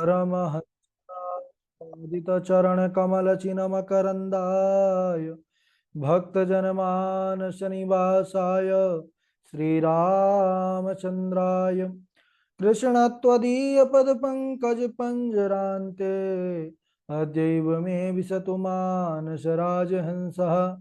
परमहंसोदितचरणकमलचिन्मकरन्दाय भक्तजनमानसनिवासाय श्रीरामचन्द्राय कृष्णत्वदीयपदपङ्कजपञ्जरान्ते अद्यैव मे विशतु मानसराजहंसः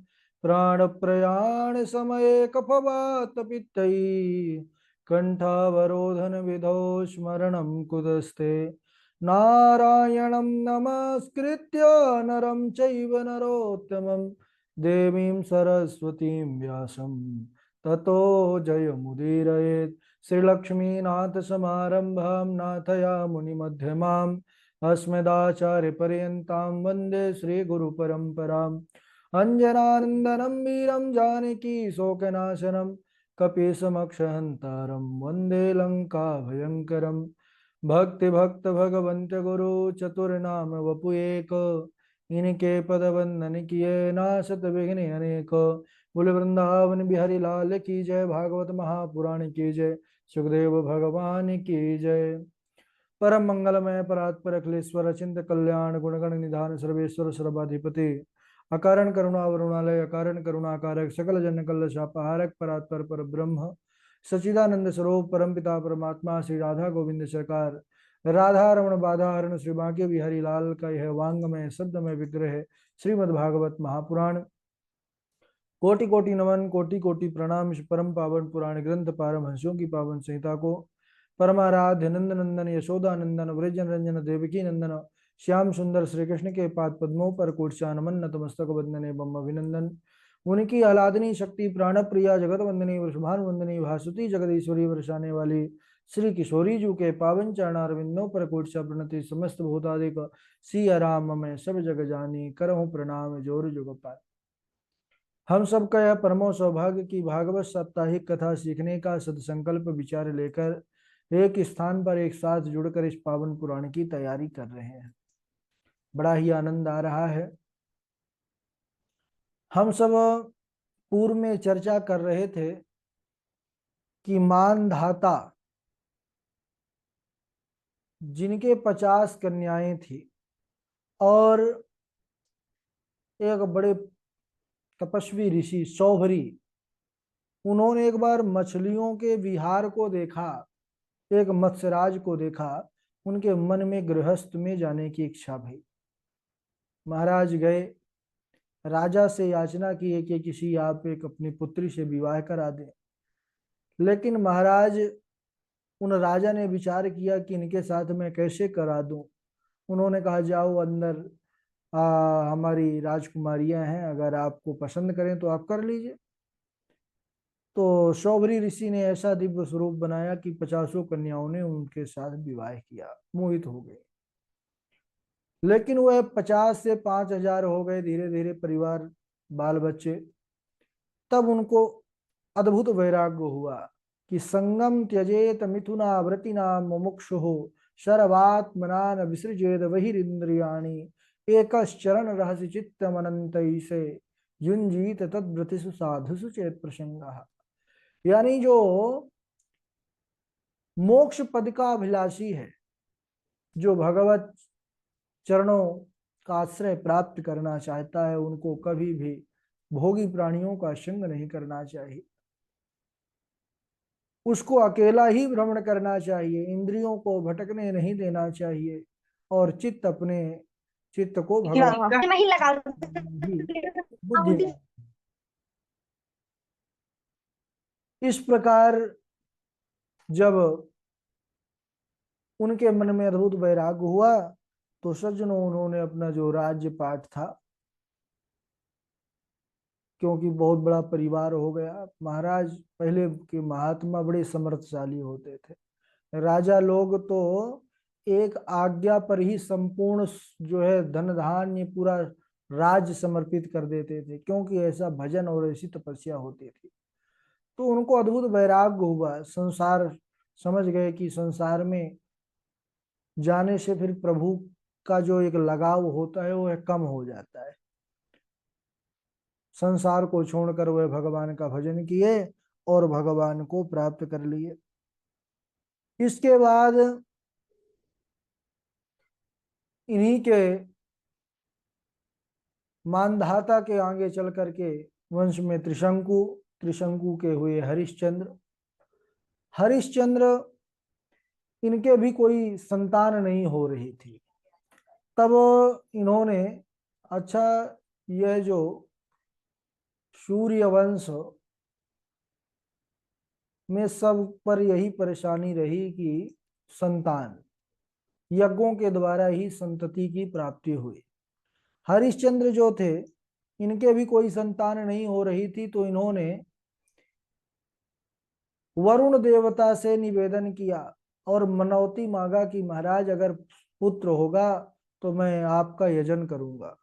प्राणप्रयाणसमये कफवातपित्तैः कण्ठावरोधनविधौ स्मरणं कुतस्ते नारायणं नमस्कृत्य नरं चैव नरोत्तमं देवीं सरस्वतीं व्यासं ततो जयमुदीरयेत्। श्रीलक्ष्मीनाथसमारम्भां नाथयामुनिमध्यमाम् अस्मदाचार्यपर्यन्तां वन्दे श्रीगुरुपरम्पराम्। अञ्जनानन्दनं वीरं जानकी शोकनाशनं कपीशमक्षहन्तारं वन्दे लङ्काभयङ्करम्। भक्ति भक्त भगवंत गुरु चतुर्नाम वपु एक, इनके पद वंदन किए नासत विघ्न अनेक। बोल वृंदावन बिहारी लाल की जय, भागवत महापुराण की जय, सुखदेव भगवान की जय। परम मंगलमय परात्पर अखिलेश्वर अचिंत कल्याण गुणगण निधान सर्वेश्वर सर्वाधिपति अकारण करुणा वरुणालय अकारण करुणाकारक सकल जन कल्ल शापहारक परात्पर पर ब्रह्म सच्चिदानंद स्वरूप परमपिता परमात्मा श्री राधा गोविंद सरकार राधा रमण बाधा हरण श्री बांके बिहारी लाल का यह वांगमय शब्दमय विग्रह श्रीमद् भागवत महापुराण। कोटि कोटि नमन कोटि कोटि प्रणाम। परम पावन पुराण ग्रंथ पारमहंसों की पावन संहिता को परमाराध्य नंद नंदन यशोदा नंदन व्रजन रंजन देवकी नंदन श्याम सुंदर श्री कृष्ण के पाद पद्मों पर कोटचा नमन नतमस्तक वंदने एवं अभिनंदन। उनकी आह्लादनी शक्ति प्राण प्रिया जगत वंदनी वृषभान वंदनी भासुती जगदीश्वरी वर्षाने वाली श्री किशोरी जू के पावन चरणारविंदों पर कोटचा प्रणति समस्त भूतादिक सिया राम में सब जग जानी करहूँ प्रणाम जोर जुग पाए। हम सबका यह परमो सौभाग्य की भागवत साप्ताहिक कथा सीखने का सदसंकल्प विचार लेकर एक स्थान पर एक साथ जुड़कर इस पावन पुराण की तैयारी कर रहे हैं। बड़ा ही आनंद आ रहा है। हम सब पूर्व में चर्चा कर रहे थे कि मानधाता जिनके 50 कन्याएं थी और एक बड़े तपस्वी ऋषि सौभरी, उन्होंने एक बार मछलियों के विहार को देखा, एक मत्स्यराज को देखा, उनके मन में गृहस्थ में जाने की इच्छा भई। महाराज गए, राजा से याचना की कि किसी आप एक अपनी पुत्री से विवाह करा दे। लेकिन महाराज उन राजा ने विचार किया कि इनके साथ मैं कैसे करा दूं। उन्होंने कहा जाओ अंदर हमारी राजकुमारियां हैं, अगर आपको पसंद करें तो आप कर लीजिए। तो सौभरी ऋषि ने ऐसा दिव्य स्वरूप बनाया कि 50 कन्याओं ने उनके साथ विवाह किया, मोहित हो गए। लेकिन वह 50 से 5000 हो गए, धीरे धीरे परिवार बाल बच्चे। तब उनको अद्भुत वैराग्य हुआ कि संगम त्यजेत मिथुना व्रतिना मुमुक्षु सर्वात्मना विसृजेत बहिरिंद्रियाणि एकश्चरण रहस्य चित्तमनंत से युंजीत तद्व्रतिषु साधुषु चेत प्रसंगः। यानी जो मोक्ष पद का अभिलाषी है, जो भगवत चरणों का आश्रय प्राप्त करना चाहता है, उनको कभी भी भोगी प्राणियों का संग नहीं करना चाहिए। उसको अकेला ही भ्रमण करना चाहिए, इंद्रियों को भटकने नहीं देना चाहिए और चित्त को भगवान बुद्धि। इस प्रकार जब उनके मन में अद्भुत वैराग्य हुआ तो सज्जनों उन्होंने अपना जो राज्य पाठ था, क्योंकि बहुत बड़ा परिवार हो गया, महाराज पहले के महात्मा बड़े समर्थशाली होते थे। राजा लोग तो एक आज्ञा पर ही संपूर्ण जो है धन धान्य पूरा राज्य समर्पित कर देते थे, क्योंकि ऐसा भजन और ऐसी तपस्या होती थी। तो उनको अद्भुत वैराग्य हुआ, संसार समझ गए कि संसार में जाने से फिर प्रभु का जो एक लगाव होता है वो कम हो जाता है। संसार को छोड़कर वह भगवान का भजन किए और भगवान को प्राप्त कर लिए। इसके बाद इन्हीं के मानधाता के आगे चल करके वंश में त्रिशंकु, त्रिशंकु के हुए हरिश्चंद्र। हरिश्चंद्र, इनके भी कोई संतान नहीं हो रही थी। तब इन्होंने, अच्छा, यह जो सूर्य वंश में सब पर यही परेशानी रही कि संतान, यज्ञों के द्वारा ही संतति की प्राप्ति हुई। हरिश्चंद्र जो थे, इनके भी कोई संतान नहीं हो रही थी, तो इन्होंने वरुण देवता से निवेदन किया और मनौती मांगा कि महाराज अगर पुत्र होगा तो मैं आपका यजन करूंगा,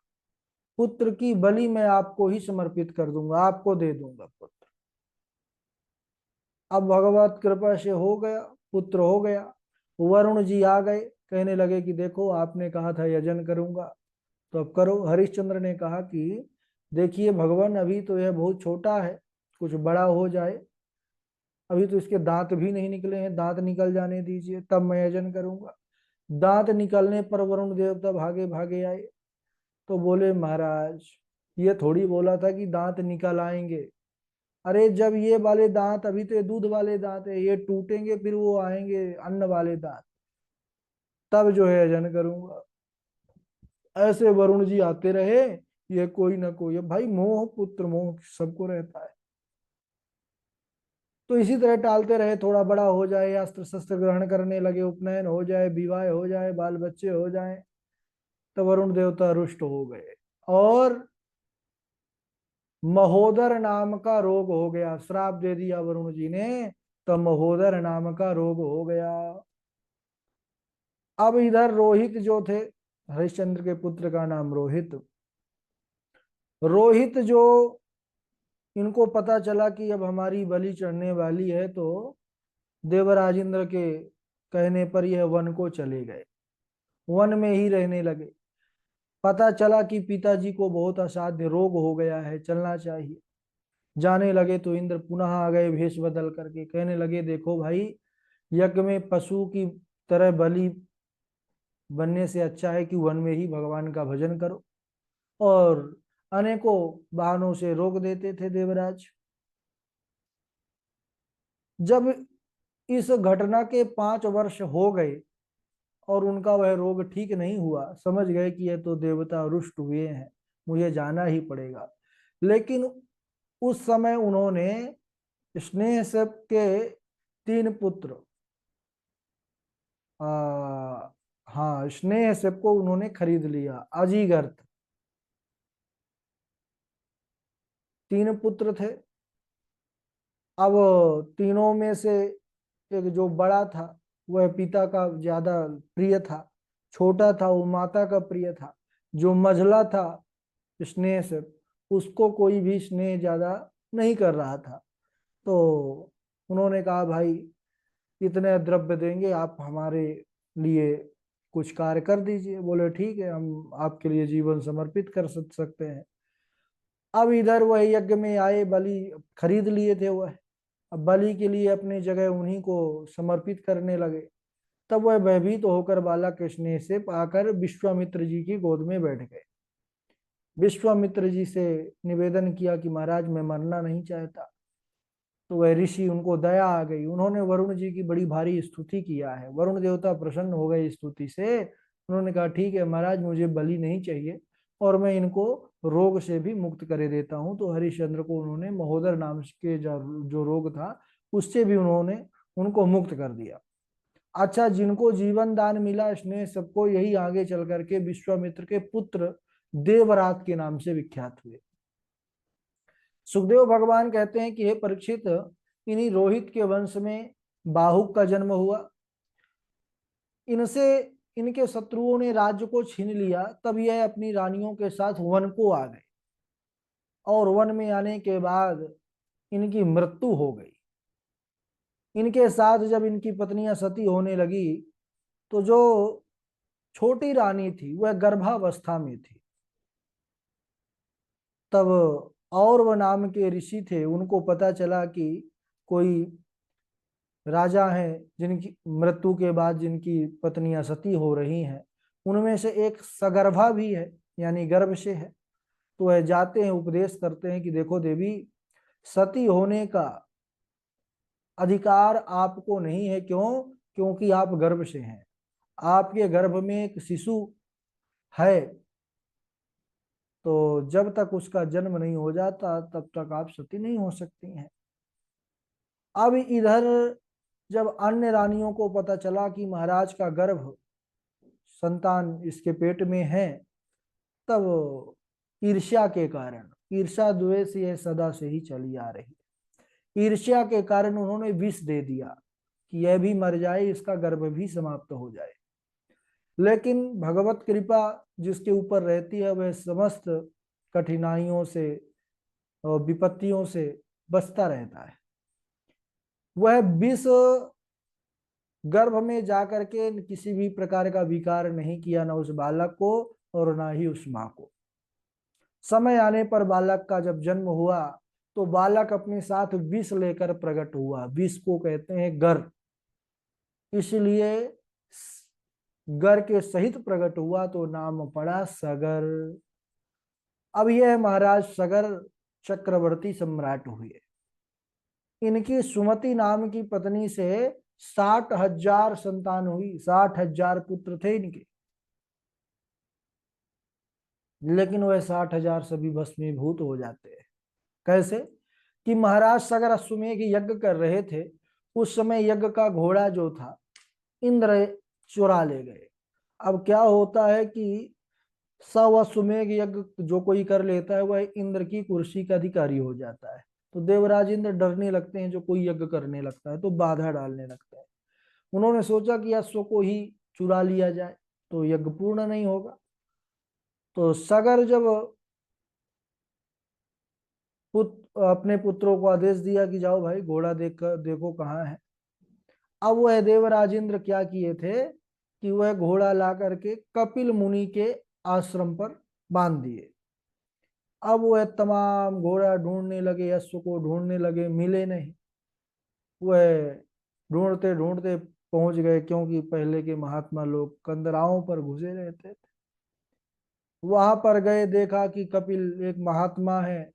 पुत्र की बलि मैं आपको ही समर्पित कर दूंगा, आपको दे दूंगा पुत्र। अब भगवत कृपा से हो गया, पुत्र हो गया। वरुण जी आ गए, कहने लगे कि देखो आपने कहा था यजन करूंगा, तो अब करो। हरिश्चंद्र ने कहा कि देखिए भगवान, अभी तो यह बहुत छोटा है, कुछ बड़ा हो जाए, अभी तो इसके दांत भी नहीं निकले हैं, दांत निकल जाने दीजिए तब मैं यजन करूंगा। दांत निकलने पर वरुण देवता भागे भागे आए, तो बोले महाराज, ये थोड़ी बोला था कि दांत निकल आएंगे। अरे जब ये वाले दांत, अभी तो ये दूध वाले दांत है, ये टूटेंगे फिर वो आएंगे अन्न वाले दांत, तब जो है यजन करूंगा। ऐसे वरुण जी आते रहे, ये कोई ना कोई, भाई मोह, पुत्र मोह सबको रहता है, तो इसी तरह टालते रहे, थोड़ा बड़ा हो जाए, अस्त्र शस्त्र ग्रहण करने लगे, उपनयन हो जाए, विवाह हो जाए, बाल बच्चे हो जाए, तो वरुण देवता रुष्ट हो गए और महोदर नाम का रोग हो गया। श्राप दे दिया वरुण जी ने, तो महोदर नाम का रोग हो गया। अब इधर रोहित जो थे, हरिश्चंद्र के पुत्र का नाम रोहित, रोहित जो, इनको पता चला कि अब हमारी बलि चढ़ने वाली है, तो देवराज इंद्र के कहने पर यह वन को चले गए, वन में ही रहने लगे। पता चला कि पिताजी को बहुत असाध्य रोग हो गया है, चलना चाहिए। जाने लगे तो इंद्र पुनः आ गए वेश बदल करके, कहने लगे देखो भाई, यज्ञ में पशु की तरह बलि बनने से अच्छा है कि वन में ही भगवान का भजन करो। और अनेकों बहानों से रोक देते थे देवराज। जब इस घटना के 5 वर्ष हो गए और उनका वह रोग ठीक नहीं हुआ, समझ गए कि यह तो देवता रुष्ट हुए हैं, मुझे जाना ही पड़ेगा। लेकिन उस समय उन्होंने स्नेह के 3 पुत्र, हाँ, स्नेह को उन्होंने खरीद लिया। अजीगर्थ 3 पुत्र थे। अब तीनों में से एक जो बड़ा था वह पिता का ज्यादा प्रिय था, छोटा था वो माता का प्रिय था, जो मझला था स्नेह से, उसको कोई भी स्नेह ज्यादा नहीं कर रहा था। तो उन्होंने कहा भाई इतने द्रव्य देंगे, आप हमारे लिए कुछ कार्य कर दीजिए। बोले ठीक है, हम आपके लिए जीवन समर्पित कर सकते हैं। अब इधर वह यज्ञ में आए, बलि खरीद लिए थे वह, अब बलि के लिए अपनी जगह उन्हीं को समर्पित करने लगे। तब वह भयभीत होकर बालक स्नेह से आकर विश्वामित्र जी की गोद में बैठ गए। विश्वामित्र जी से निवेदन किया कि महाराज मैं मरना नहीं चाहता। तो वह ऋषि, उनको दया आ गई, उन्होंने वरुण जी की बड़ी भारी स्तुति किया है। वरुण देवता प्रसन्न हो गए स्तुति से। उन्होंने कहा ठीक है महाराज, मुझे बलि नहीं चाहिए और मैं इनको रोग से भी मुक्त कर देता हूँ। तो हरिश्चंद्र को उन्होंने महोदर नाम के जो रोग था उससे भी उन्होंने उनको मुक्त कर दिया। अच्छा, जिनको जीवन दान मिला स्नेह सबको, यही आगे चल करके विश्वामित्र के पुत्र देवरात के नाम से विख्यात हुए। सुखदेव भगवान कहते हैं कि हे परीक्षित, इन्हीं रोहित के वंश में बाहुक का जन्म हुआ। इनसे इनके शत्रुओं ने राज्य को छीन लिया, तब यह अपनी रानियों के साथ वन को आ गए और वन में आने के बाद इनकी मृत्यु हो गई। इनके साथ जब इनकी पत्नियां सती होने लगी, तो जो छोटी रानी थी वह गर्भावस्था में थी। तब और वह नाम के ऋषि थे, उनको पता चला कि कोई राजा हैं जिनकी मृत्यु के बाद जिनकी पत्नियां सती हो रही हैं, उनमें से एक सगर्भा भी है, यानी गर्भ से है। तो वह जाते हैं, उपदेश करते हैं कि देखो देवी, सती होने का अधिकार आपको नहीं है। क्यों? क्योंकि आप गर्भ से हैं, आपके गर्भ में एक शिशु है, तो जब तक उसका जन्म नहीं हो जाता तब तक आप सती नहीं हो सकती हैं। अब इधर जब अन्य रानियों को पता चला कि महाराज का गर्भ संतान इसके पेट में है, तब ईर्ष्या के कारण, ईर्ष्या द्वेष ये सदा से ही चली आ रही, ईर्ष्या के कारण उन्होंने विष दे दिया कि यह भी मर जाए, इसका गर्भ भी समाप्त हो जाए। लेकिन भगवत कृपा जिसके ऊपर रहती है वह समस्त कठिनाइयों से और विपत्तियों से बचता रहता है। वह विष गर्भ में जाकर के किसी भी प्रकार का विकार नहीं किया, न उस बालक को और न ही उस माँ को। समय आने पर बालक का जब जन्म हुआ तो बालक अपने साथ विष लेकर प्रकट हुआ, विष को कहते हैं गर, इसलिए गर के सहित प्रकट हुआ तो नाम पड़ा सगर। अब यह महाराज सगर चक्रवर्ती सम्राट हुए। इनकी सुमति नाम की पत्नी से 60,000 संतान हुई, 60,000 पुत्र थे इनके। लेकिन वह 60,000 सभी भस्मीभूत हो जाते हैं। कैसे? कि महाराज सगर अश्वमेध यज्ञ कर रहे थे, उस समय यज्ञ का घोड़ा जो था इंद्र चुरा ले गए। अब क्या होता है कि सवसुमेघ यज्ञ जो कोई कर लेता है वह इंद्र की कुर्सी का अधिकारी हो जाता है। तो देवराज इंद्र डरने लगते हैं, जो कोई यज्ञ करने लगता है तो बाधा डालने लगता है। उन्होंने सोचा कि अश्व को ही चुरा लिया जाए तो यज्ञ पूर्ण नहीं होगा। तो सगर जब अपने पुत्रों को आदेश दिया कि जाओ भाई घोड़ा देखो कहाँ है। अब वह देवराज इंद्र क्या किए थे कि वह घोड़ा ला करके कपिल मुनि के आश्रम पर बांध दिए। अब वह तमाम घोड़ा ढूंढने लगे, अश्व को ढूंढने लगे, मिले नहीं। वह ढूंढते ढूंढते पहुंच गए, क्योंकि पहले के महात्मा लोग कंदराओं पर घुसे रहते थे। वहां पर गए, देखा कि कपिल एक महात्मा है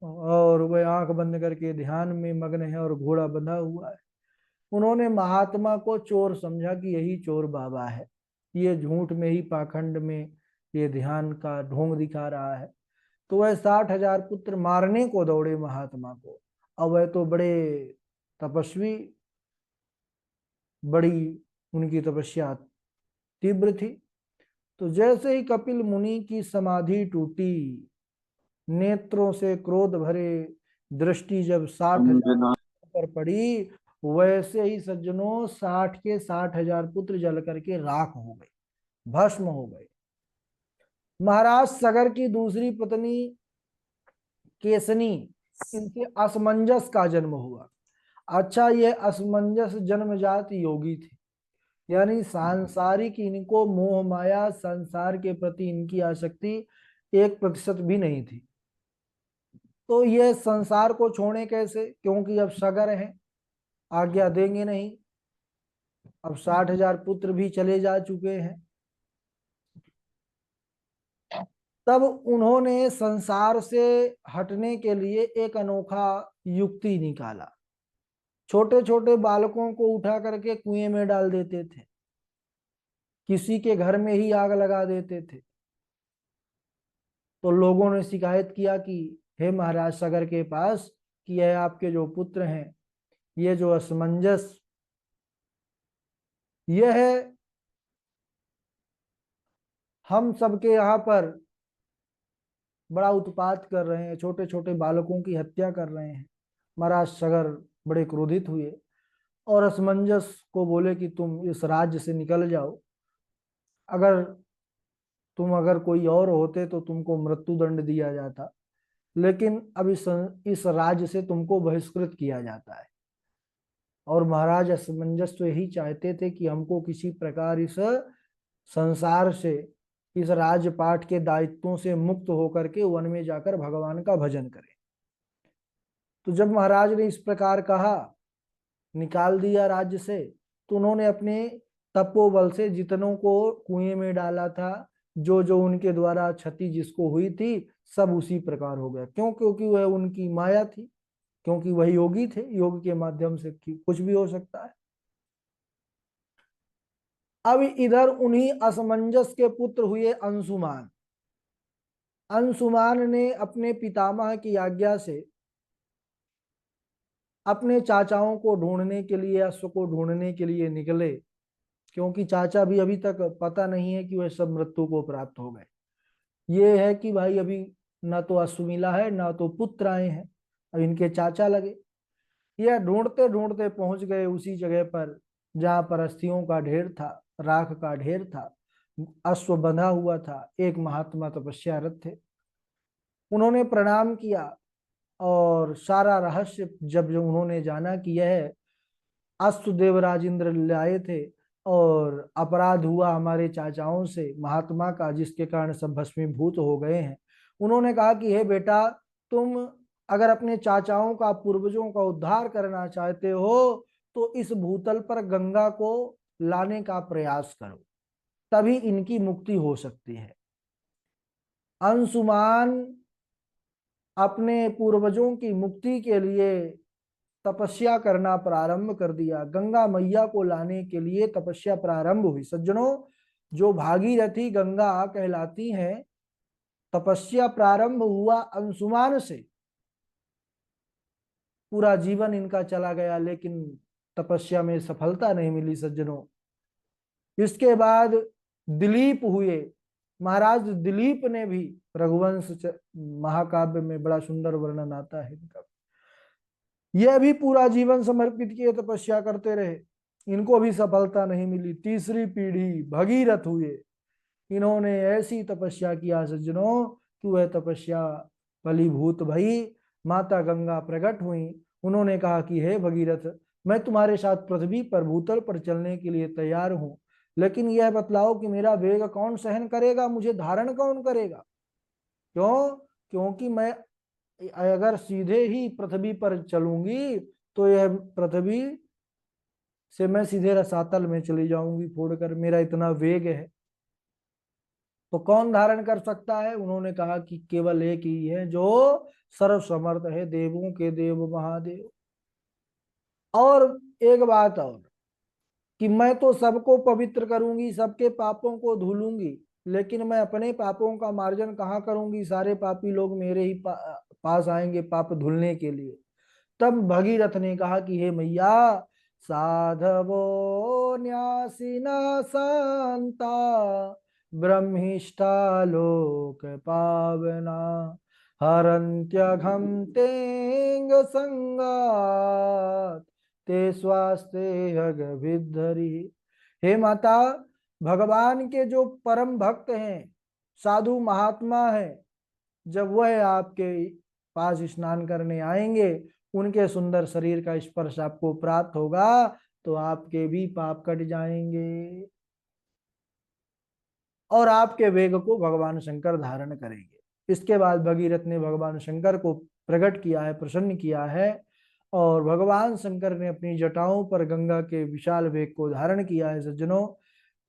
और वह आंख बंद करके ध्यान में मग्न है और घोड़ा बंधा हुआ है। उन्होंने महात्मा को चोर समझा कि यही चोर बाबा है, ये झूठ में ही पाखंड में ये ध्यान का ढोंग दिखा रहा है। तो वह 60,000 पुत्र मारने को दौड़े महात्मा को। अब वह तो बड़े तपस्वी, बड़ी उनकी तपस्या तीव्र थी। तो जैसे ही कपिल मुनि की समाधि टूटी, नेत्रों से क्रोध भरे दृष्टि जब 60,000 पर पड़ी, वैसे ही सज्जनों 60 के 60,000 पुत्र जल करके राख हो गए, भस्म हो गए। महाराज सगर की दूसरी पत्नी केसनी, इनके असमंजस का जन्म हुआ। अच्छा, ये असमंजस जन्मजात योगी थे, यानी सांसारिक इनको मोह माया संसार के प्रति इनकी आसक्ति 1% भी नहीं थी। तो ये संसार को छोड़े कैसे? क्योंकि अब सगर हैं, आज्ञा देंगे नहीं। अब 60,000 पुत्र भी चले जा चुके हैं। तब उन्होंने संसार से हटने के लिए एक अनोखा युक्ति निकाला। छोटे छोटे बालकों को उठा करके कुएं में डाल देते थे, किसी के घर में ही आग लगा देते थे। तो लोगों ने शिकायत किया कि हे महाराज सगर के पास कि यह आपके जो पुत्र हैं, ये जो असमंजस, यह है हम सबके यहाँ पर बड़ा उत्पात कर रहे हैं, छोटे छोटे बालकों की हत्या कर रहे हैं। महाराज सगर बड़े क्रोधित हुए और असमंजस को बोले कि तुम इस राज्य से निकल जाओ। अगर कोई और होते तो तुमको मृत्यु दंड दिया जाता, लेकिन अब इस राज्य से तुमको बहिष्कृत किया जाता है। और महाराज असमंजस तो यही चाहते थे कि हमको किसी प्रकार इस संसार से, इस राजपाट के दायित्वों से मुक्त होकर के वन में जाकर भगवान का भजन करें। तो जब महाराज ने इस प्रकार कहा, निकाल दिया राज्य से, तो उन्होंने अपने तपोबल से जितनों को कुएं में डाला था, जो जो उनके द्वारा क्षति जिसको हुई थी, सब उसी प्रकार हो गया। क्यों? क्योंकि वह उनकी माया थी, क्योंकि वह योगी थे, योग के माध्यम से कुछ भी हो सकता है। अब इधर उन्हीं असमंजस के पुत्र हुए अंशुमान। अंशुमान ने अपने पितामह की आज्ञा से अपने चाचाओं को ढूंढने के लिए, अश्व को ढूंढने के लिए निकले, क्योंकि चाचा भी अभी तक पता नहीं है कि वह सब मृत्यु को प्राप्त हो गए। ये है कि भाई अभी ना तो अश्व मिला है, ना तो पुत्र आए हैं, अब इनके चाचा लगे। यह ढूंढते ढूंढते पहुंच गए उसी जगह पर जहां पर अस्थियों का ढेर था, राख का ढेर था, अश्व बंधा हुआ था। एक महात्मा तपस्यारत थे, उन्होंने प्रणाम किया और सारा रहस्य जब जब उन्होंने जाना कि यह अश्व देवराज इंद्र लाए थे और अपराध हुआ हमारे चाचाओं से महात्मा का, जिसके कारण सब भस्मीभूत हो गए हैं। उन्होंने कहा कि हे बेटा, तुम अगर अपने चाचाओं का, पूर्वजों का उद्धार करना चाहते हो तो इस भूतल पर गंगा को लाने का प्रयास करो, तभी इनकी मुक्ति हो सकती है। अंशुमान अपने पूर्वजों की मुक्ति के लिए तपस्या करना प्रारंभ कर दिया। गंगा मैया को लाने के लिए तपस्या प्रारंभ हुई। सज्जनों, जो भागीरथी गंगा कहलाती हैं, तपस्या प्रारंभ हुआ अंशुमान से। पूरा जीवन इनका चला गया लेकिन तपस्या में सफलता नहीं मिली सज्जनों। इसके बाद दिलीप हुए। महाराज दिलीप ने भी, रघुवंश महाकाव्य में बड़ा सुंदर वर्णन आता है इनका, यह भी पूरा जीवन समर्पित किए, तपस्या करते रहे, इनको भी सफलता नहीं मिली। तीसरी पीढ़ी भगीरथ हुए। इन्होंने ऐसी तपस्या किया सज्जनों कि वह तपस्या फलीभूत भई। माता गंगा प्रकट हुई। उन्होंने कहा कि हे भगीरथ, मैं तुम्हारे साथ पृथ्वी पर, भूतल पर चलने के लिए तैयार हूं, लेकिन यह बतलाओ कि मेरा वेग कौन सहन करेगा, मुझे धारण कौन करेगा? क्यों? क्योंकि मैं अगर सीधे ही पृथ्वी पर चलूंगी तो यह पृथ्वी से मैं सीधे रसातल में चली जाऊंगी फोड़कर, मेरा इतना वेग है। तो कौन धारण कर सकता है? उन्होंने कहा कि केवल एक ही है जो सर्वसमर्थ है, देवों के देव महादेव। और एक बात और, कि मैं तो सबको पवित्र करूंगी, सबके पापों को धुलूंगी, लेकिन मैं अपने पापों का मार्जन कहाँ करूंगी? सारे पापी लोग मेरे ही पास आएंगे पाप धुलने के लिए। तब भगीरथ ने कहा कि हे मैया, साधवो न्यासिना शांता ब्रह्मिष्ठा लोक पावना हरन्त्यघम तेंग संगात ते स्वास्ते हग विद्धरि। हे माता, भगवान के जो परम भक्त हैं, साधु महात्मा हैं, जब वह आपके पास स्नान करने आएंगे, उनके सुंदर शरीर का स्पर्श आपको प्राप्त होगा तो आपके भी पाप कट जाएंगे और आपके वेग को भगवान शंकर धारण करेंगे। इसके बाद भगीरथ ने भगवान शंकर को प्रकट किया है, प्रसन्न किया है, और भगवान शंकर ने अपनी जटाओं पर गंगा के विशाल वेग को धारण किया है। सज्जनों,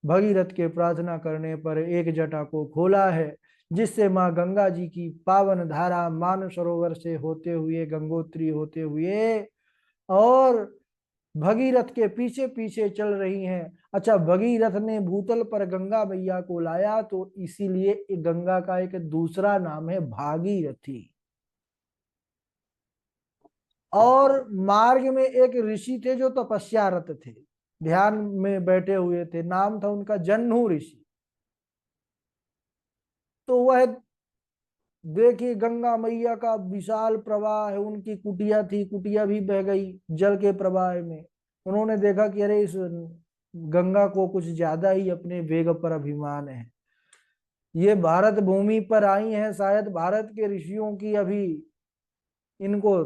भगीरथ के प्रार्थना करने पर एक जटा को खोला है, जिससे माँ गंगा जी की पावन धारा मान सरोवर से होते हुए, गंगोत्री होते हुए और भगीरथ के पीछे पीछे चल रही हैं। अच्छा, भगीरथ ने भूतल पर गंगा मैया को लाया तो इसीलिए गंगा का एक दूसरा नाम है भागीरथी। और मार्ग में एक ऋषि थे जो तपस्यारत थे, ध्यान में बैठे हुए थे, नाम था उनका जन्नू ऋषि। तो वह देखिए, गंगा मैया का विशाल प्रवाह है, उनकी कुटिया थी, कुटिया भी बह गई जल के प्रवाह में। उन्होंने देखा कि अरे, इस गंगा को कुछ ज्यादा ही अपने वेग पर अभिमान है, ये भारत भूमि पर आई हैं, शायद भारत के ऋषियों की अभी इनको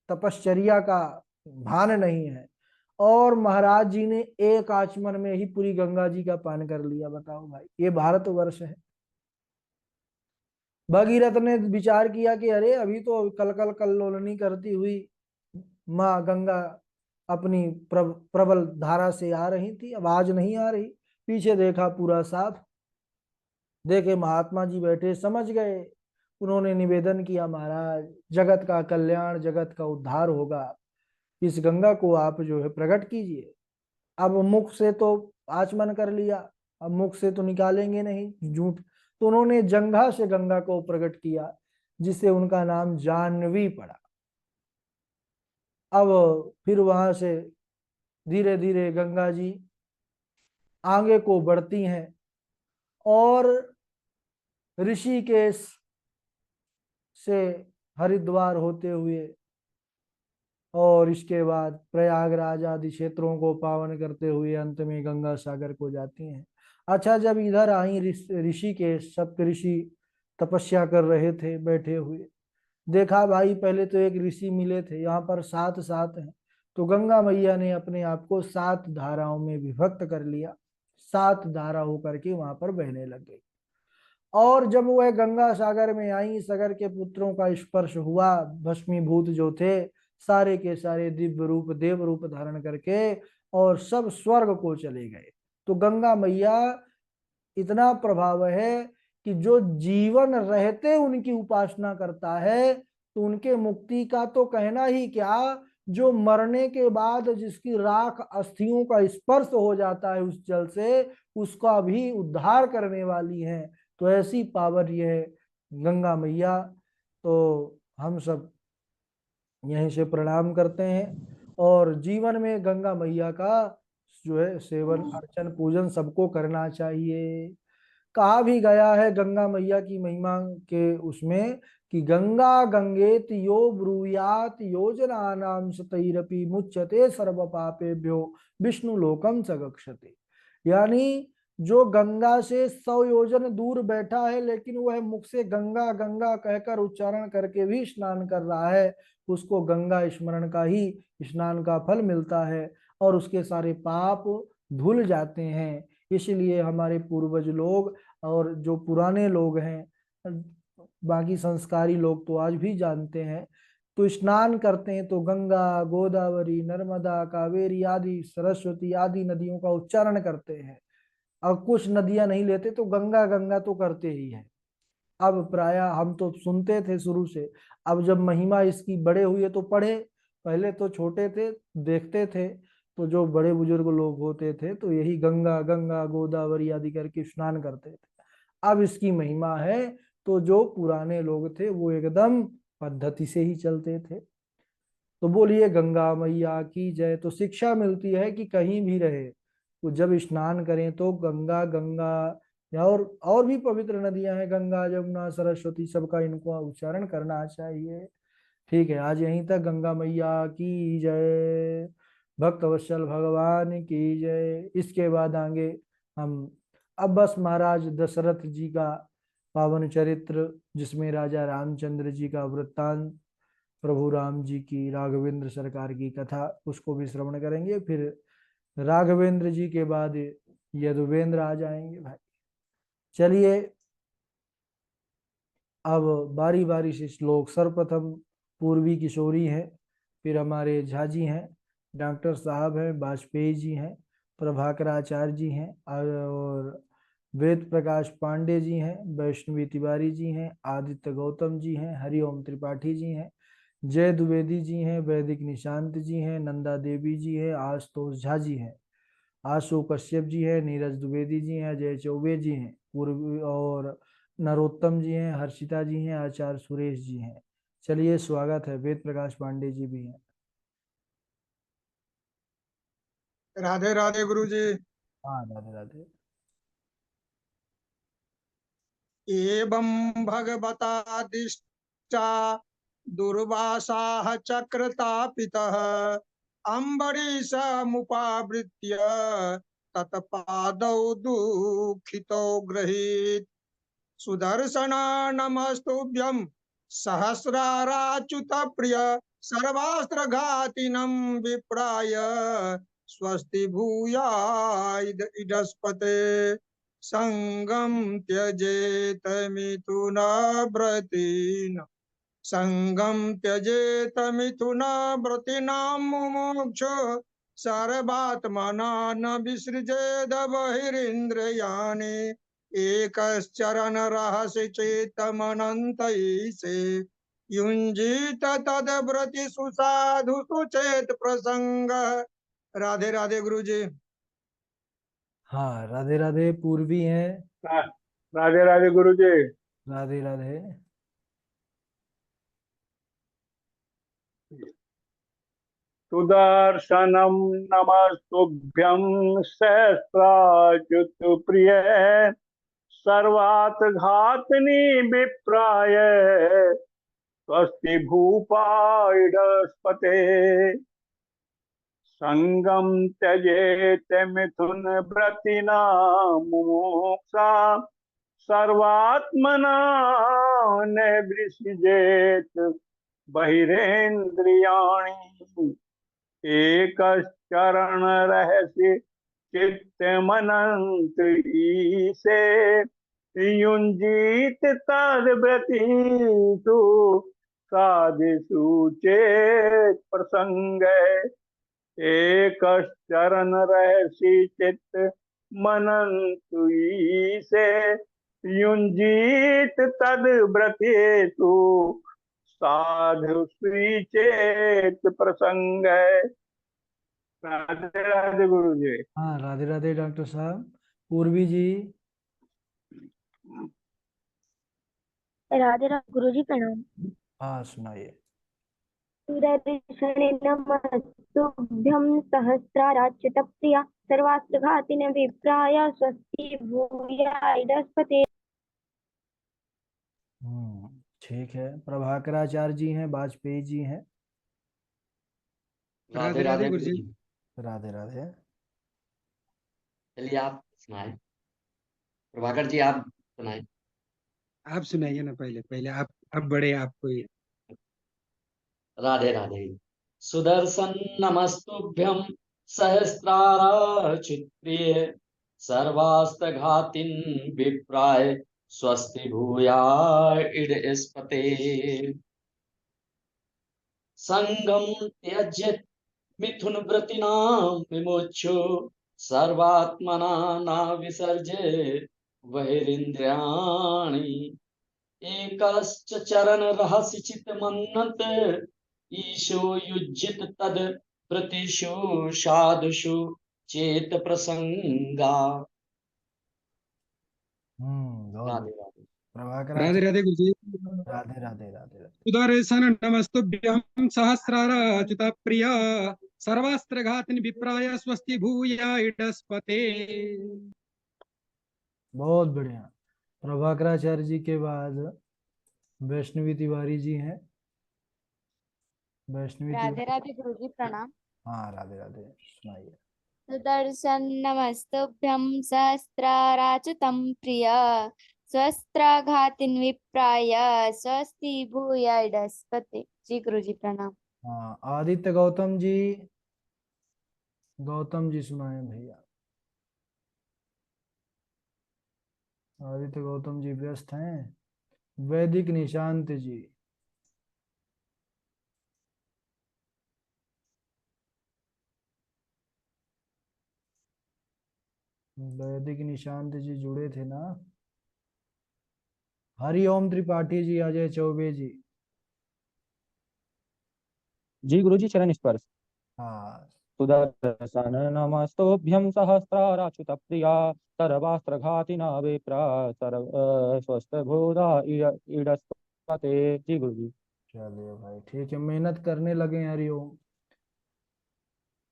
तपश्चर्या का भान नहीं है। और महाराज जी ने एक आचमन में ही पूरी गंगा जी का पान कर लिया। बताओ भाई, ये भारतवर्ष है। भगीरथ ने विचार किया कि अरे, अभी तो कल कल कल्लोलनी करती हुई माँ गंगा अपनी प्रबल धारा से आ रही थी, अब आज नहीं आ रही। पीछे देखा पूरा साफ, देखे महात्मा जी बैठे, समझ गए। उन्होंने निवेदन किया, महाराज जगत का कल्याण, जगत का उद्धार होगा, इस गंगा को आप जो है प्रकट कीजिए। अब मुख से तो आचमन कर लिया, अब मुख से तो निकालेंगे नहीं झूठ, तो उन्होंने जंघा से गंगा को प्रकट किया, जिससे उनका नाम जाह्नवी पड़ा। अब फिर वहां से धीरे धीरे गंगा जी आगे को बढ़ती हैं और ऋषिकेश से हरिद्वार होते हुए और इसके बाद प्रयागराज आदि क्षेत्रों को पावन करते हुए अंत में गंगा सागर को जाती हैं। अच्छा, जब इधर आई ऋषिकेश, सप्त ऋषि तपस्या कर रहे थे बैठे हुए, देखा भाई पहले तो एक ऋषि मिले थे, यहाँ पर सात सात हैं, तो गंगा मैया ने अपने आप को सात धाराओं में विभक्त कर लिया, सात धारा होकर के वहां पर बहने लग गई। और जब वह गंगा सागर में आई, सागर के पुत्रों का स्पर्श हुआ, भस्मीभूत जो थे सारे के सारे दिव्य रूप देव रूप धारण करके और सब स्वर्ग को चले गए। तो गंगा मैया इतना प्रभाव है कि जो जीवन रहते उनकी उपासना करता है तो उनके मुक्ति का तो कहना ही क्या, जो मरने के बाद जिसकी राख अस्थियों का स्पर्श हो जाता है उस जल से, उसका भी उद्धार करने वाली है। तो ऐसी पावर ये है गंगा मैया। तो हम सब यहीं से प्रणाम करते हैं और जीवन में गंगा मैया का जो है सेवन अर्चन पूजन सबको करना चाहिए। कहा भी गया है गंगा मैया की महिमा के उसमें कि गंगा गंगेत यो ब्रूयात योजना नाम सतैरपि मुच्यते सर्व पापेभ्यो विष्णु लोकम सगक्षते। यानी जो गंगा से 100 योजन दूर बैठा है लेकिन वह मुख से गंगा गंगा कहकर उच्चारण करके भी स्नान कर रहा है, उसको गंगा स्मरण का ही स्नान का फल मिलता है और उसके सारे पाप धुल जाते हैं। इसलिए हमारे पूर्वज लोग और जो पुराने लोग हैं, बाकी संस्कारी लोग तो आज भी जानते हैं, तो स्नान करते हैं तो गंगा गोदावरी नर्मदा कावेरी आदि सरस्वती आदि नदियों का उच्चारण करते हैं। और कुछ नदियां नहीं लेते तो गंगा गंगा तो करते ही हैं। अब प्राय हम तो सुनते थे शुरू से, अब जब महिमा इसकी बड़े हुए तो पढ़े, पहले तो छोटे थे देखते थे, तो जो बड़े बुजुर्ग लोग होते थे तो यही गंगा गंगा गोदावरी आदि करके स्नान करते थे। अब इसकी महिमा है तो जो पुराने लोग थे वो एकदम पद्धति से ही चलते थे। तो बोलिए गंगा मैया की जय। तो शिक्षा मिलती है कि कहीं भी रहे तो जब स्नान करें तो गंगा गंगा, या और भी पवित्र नदियां हैं, गंगा जमुना सरस्वती, सबका इनको उच्चारण करना चाहिए। ठीक है, आज यहीं तक। गंगा मैया की जय, भक्त वत्सल भगवान की जय। इसके बाद आगे हम अब बस महाराज दशरथ जी का पावन चरित्र, जिसमें राजा रामचंद्र जी का वृत्तांत, प्रभु राम जी की राघवेंद्र सरकार की कथा, उसको भी श्रवण करेंगे। फिर राघवेंद्र जी के बाद यदुवेंद्र आ जाएंगे भाई। चलिए अब बारी बारी से श्लोक। सर्वप्रथम पूर्वी किशोरी हैं, फिर हमारे झा जी हैं, डॉक्टर साहब हैं, वाजपेयी जी हैं, प्रभाकराचार्य जी हैं, और वेद प्रकाश पांडे जी हैं, वैष्णवी तिवारी जी हैं, आदित्य गौतम जी हैं, हरिओम त्रिपाठी जी हैं, जय द्विवेदी जी हैं, वैदिक निशांत जी हैं, नंदा देवी जी हैं, आशुतोष झा जी हैं, आशु कश्यप जी हैं, नीरज द्विवेदी जी हैं, अजय चौबे जी हैं, पूर्व और नरोत्तम जी हैं, हर्षिता जी हैं, आचार्य सुरेश जी हैं। चलिए स्वागत है। वेद प्रकाश पांडे जी भी हैं। राधे राधे गुरु जी। हाँ राधे राधे। एवं भगवतादिष्टा दुर्वासाः चक्रतापितः अम्बरीषमुपावृत्य तत्पादौ दुःखितो गृहीत। सुदर्शन नमस्तुभ्यं सहस्राराच्युत प्रिय सर्वास्त्रघातिनं विप्राय स्वस्ति भूयाइदस्पते संगम त्यजेत मिथुन व्रतीन संगम त्यजेत मिथुन व्रतिनां मुमुक्षु सर्वात्मना न विसृजेद बहिरिन्द्रियाणि एकश्चरण रहस्य चेतमनन्तैषे युञ्जीत तद्व्रति सुसाधु सुचेत प्रसंग। राधे राधे गुरु जी। हाँ राधे राधे पूर्वी हैं। राधे राधे गुरु जी। राधे राधे। सुदर्शनम नमस्तुभ्यं सहस्राच्युत प्रिय सर्वात् घातनी विप्राय स्वस्ति भूपाइडस्पते संगम त्यजेत मिथुन व्रतिना मुमुक्षा सर्वात्मना न विसृजेत बहिरेन्द्रियाणि एकश्चरण रहस्य चित्तमनंत ईसे युंजीत तद्व्रतिषु साधिषु चेत प्रसंग एकश्चरण रहस्य चित्त मनंत ईसे युंजीत तद्व्रतिषु साधु चेत प्रसंग। राधे राधे गुरु जी। हाँ राधे राधे डॉक्टर साहब। पूर्वी जी। राधे राधे गुरु जी प्रणाम। हाँ सुनाइए। सुदर्शने नमस्तुभ्यं सहस्राराच्युत प्रिया सर्वास्त्रघातिन विप्राय स्वस्ति भूयाइडस्पते। ठीक है। प्रभाकराचार्य जी हैं, वाजपेयी जी हैं। राधे राधे गुरु जी। राधे राधे। चलिए आप सुनाए, प्रभाकर जी आप सुनाए। आप सुनाइए ना, पहले पहले आप, अब बड़े आपको ये। राधे राधे। सुदर्शन नमस्तुभ्यं सहस्राराच्युत प्रिय सर्वास्त्र घातिन विप्राय स्वस्ति भूयाइडस्पते संगम त्यज्यत मिथुन व्रतिनां विमुच्यो सर्वात्मना न विसर्जेत बहिरिन्द्रियाणि एकश्च चरण रहस्य चित्तमनंत ईशो युज्यत तद प्रतिषु साधुषु चेत प्रसंगा। राधे राधे। राधे राधे गुरु जी। राधे राधे राधे। सुदर्शन नमस्तुभ्यं सहस्राराच्युत प्रिया सर्वास्त्रघातिन विप्राय स्वस्ति भूयाइडस्पते। बहुत बढ़िया। प्रभाकराचार्य जी के बाद वैष्णवी तिवारी जी हैं। वैष्णवी राधे तिवारी। राधे गुरु जी प्रणाम। हाँ राधे राधे सुनाइए। सुदर्शन नमस्तुभ्यं सहस्राराच्युतं प्रिया स्वस्त्राघातिन विप्राय स्वस्ति भूयाइडस्पते। जी गुरु जी प्रणाम। हाँ आदित्य गौतम जी। गौतम जी सुनाए भैया। आदित्य गौतम जी व्यस्त हैं। वैदिक निशांत जी। वैदिक निशांत जी जुड़े थे ना। हरिओम त्रिपाठी जी, अजय चौबे जी। जी गुरु जी चरण स्पर्श। हाँ। सुदर्शन नमस्तुभ्यं सहस्राराच्युत प्रिया सर्वास्त्रघातिन विप्रा स्वस्थ भूता ईडस्पते। जी गुरु जी। चलिए भाई ठीक है, मेहनत करने लगे हरिओम।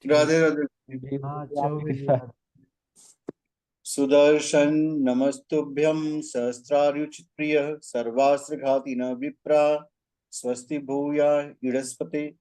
राधे राधे। हाँ चौबे जी। सुदर्शन नमस्तुभ्यं सहस्रार्युच प्रिय सर्वास्त्रघाती न विप्रा स्वस्ति भूया इडस्पते।